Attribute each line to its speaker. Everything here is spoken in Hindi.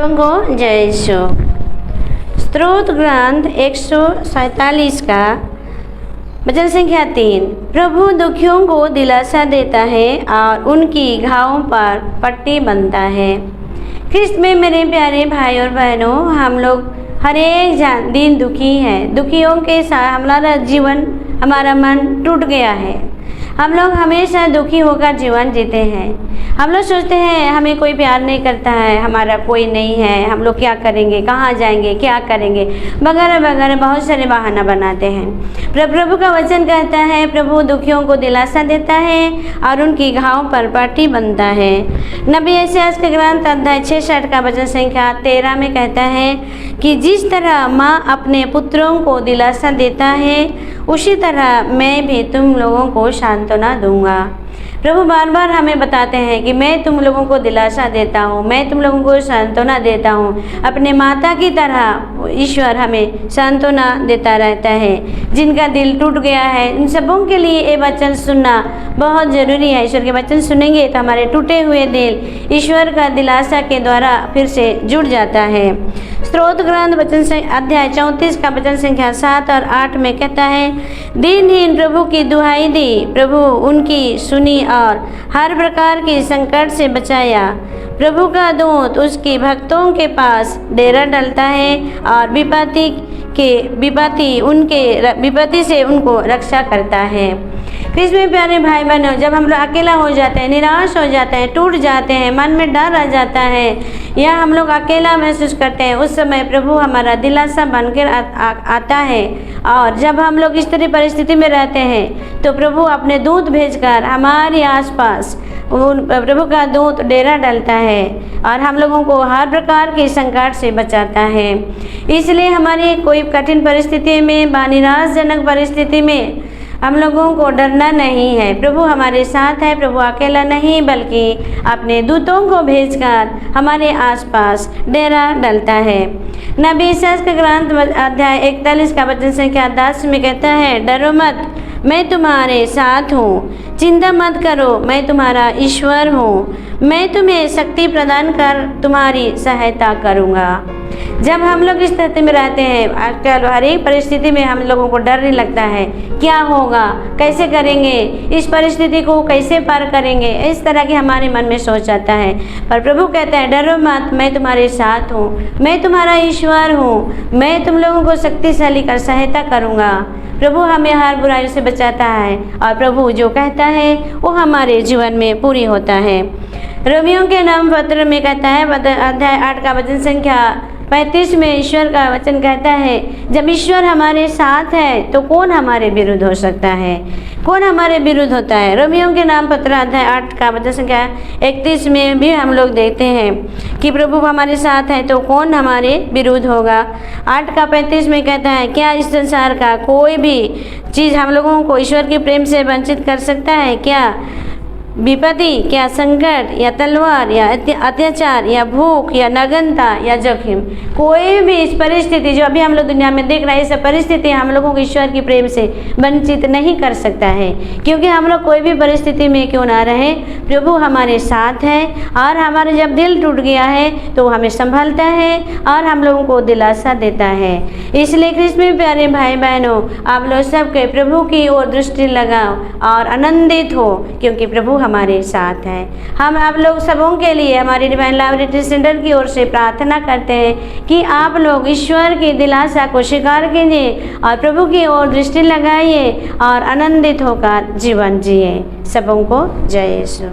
Speaker 1: सबों को जय यीशु। स्तोत्र ग्रंथ 147 का वचन संख्या 3। प्रभु दुखियों को दिलासा देता है और उनकी घावों पर पट्टी बांधता है। ख्रिस्त में मेरे प्यारे भाई और बहनों, हम लोग हर एक दिन दुखी हैं। दुखियों के साथ हमारा जीवन, हमारा मन टूट गया है। हम लोग हमेशा दुखी होकर जीवन जीते हैं। हम लोग सोचते हैं हमें कोई प्यार नहीं करता है, हमारा कोई नहीं है, हम लोग क्या करेंगे, कहाँ जाएंगे, क्या करेंगे, वगैरह वगैरह बहुत सारे बहाना बनाते हैं। प्रभु का वचन कहता है, प्रभु दुखियों को दिलासा देता है और उनकी घावों पर पट्टी बांधता है। नबी यशायाह के ग्रंथ अध्याय 66 का वचन संख्या 13 में कहता है कि जिस तरह माँ अपने पुत्रों को दिलासा देता है, उसी तरह मैं भी तुम लोगों को सांत्वना दूंगा। प्रभु बार बार हमें बताते हैं कि मैं तुम लोगों को दिलासा देता हूँ, मैं तुम लोगों को सांत्वना देता हूँ। अपने माता की तरह ईश्वर हमें सांत्वना देता रहता है। जिनका दिल टूट गया है, उन सबों के लिए ये वचन सुनना बहुत ज़रूरी है। ईश्वर के वचन सुनेंगे तो हमारे टूटे हुए दिल ईश्वर का दिलासा के द्वारा फिर से जुड़ जाता है। स्तोत्र ग्रंथ वचन अध्याय 34 का वचन संख्या 7 और 8 में कहता है, दिनहीन प्रभु की दुहाई दी, प्रभु उनकी सुनी और हर प्रकार के संकट से बचाया। प्रभु का दूत उसके भक्तों के पास डेरा डालता है और विपत्ति से उनको रक्षा करता है। ख्रिस्त में प्यारे भाई बहनों, जब हम लोग अकेला हो जाते हैं, निराश हो जाते हैं, टूट जाते हैं, मन में डर आ जाता है या हम लोग अकेला महसूस करते हैं, उस समय प्रभु हमारा दिलासा बनकर आता है। और जब हम लोग इस तरह परिस्थिति में रहते हैं तो प्रभु अपने दूत भेजकर हमारे आसपास प्रभु का दूत डेरा डालता है और हम लोगों को हर प्रकार के संकट से बचाता है। इसलिए हमारी कोई कठिन परिस्थिति में, निराशजनक परिस्थिति में हम लोगों को डरना नहीं है। प्रभु हमारे साथ है। प्रभु अकेला नहीं बल्कि अपने दूतों को भेजकर हमारे आसपास डेरा डालता है। नबी यशायाह का ग्रंथ अध्याय 41 का वचन संख्या 10 में कहता है, डरो मत, मैं तुम्हारे साथ हूँ, चिंता मत करो, मैं तुम्हारा ईश्वर हूँ, मैं तुम्हें शक्ति प्रदान कर तुम्हारी सहायता करूँगा। जब हम लोग इस स्थिति में रहते हैं, आजकल हर एक परिस्थिति में हम लोगों को डर नहीं लगता है, क्या होगा, कैसे करेंगे, इस परिस्थिति को कैसे पार करेंगे, इस तरह की हमारे मन में सोच आता है। पर प्रभु कहता है, डरो मत, मैं तुम्हारे साथ हूँ, मैं तुम्हारा ईश्वर हूँ, मैं तुम लोगों को शक्तिशाली कर सहायता करूँगा। प्रभु हमें हर बुराई से बचाता है और प्रभु जो कहता है वो हमारे जीवन में पूरी होता है। रोमियों के नाम पत्र में कहता है, अध्याय 8 का वचन संख्या 35 में ईश्वर का वचन कहता है, जब ईश्वर हमारे साथ है तो कौन हमारे विरुद्ध हो सकता है, कौन हमारे विरुद्ध होता है। रोमियों के नाम पत्र अध्याय 8 का वचन संख्या 31 में भी हम लोग देखते हैं कि प्रभु हमारे साथ है तो कौन हमारे विरुद्ध होगा। 8 का 35 में कहता है, क्या इस संसार का कोई भी चीज़ हम लोगों को ईश्वर के प्रेम से वंचित कर सकता है? क्या विपत्ति, क्या संकट या तलवार या अत्याचार या भूख या नग्नता या जोखिम, कोई भी इस परिस्थिति जो अभी हम लोग दुनिया में देख रहे हैं, इस परिस्थिति हम लोगों को ईश्वर की प्रेम से वंचित नहीं कर सकता है। क्योंकि हम लोग कोई भी परिस्थिति में क्यों ना रहे, प्रभु हमारे साथ है और हमारे जब दिल टूट गया है तो हमें संभालता है और हम लोगों को दिलासा देता है। इसलिए ख्रिस्त में प्यारे भाई बहनों, आप लोग सबके प्रभु की ओर दृष्टि लगाओ और आनंदित हो, क्योंकि प्रभु हमारे साथ है। हम आप लोग सबों के लिए हमारी डिवाइन लव रिट्रीट सेंटर की ओर से प्रार्थना करते हैं कि आप लोग ईश्वर की दिलासा को स्वीकार कीजिए और प्रभु की ओर दृष्टि लगाइए और आनंदित होकर जीवन जिए। सबों को जय यीशु।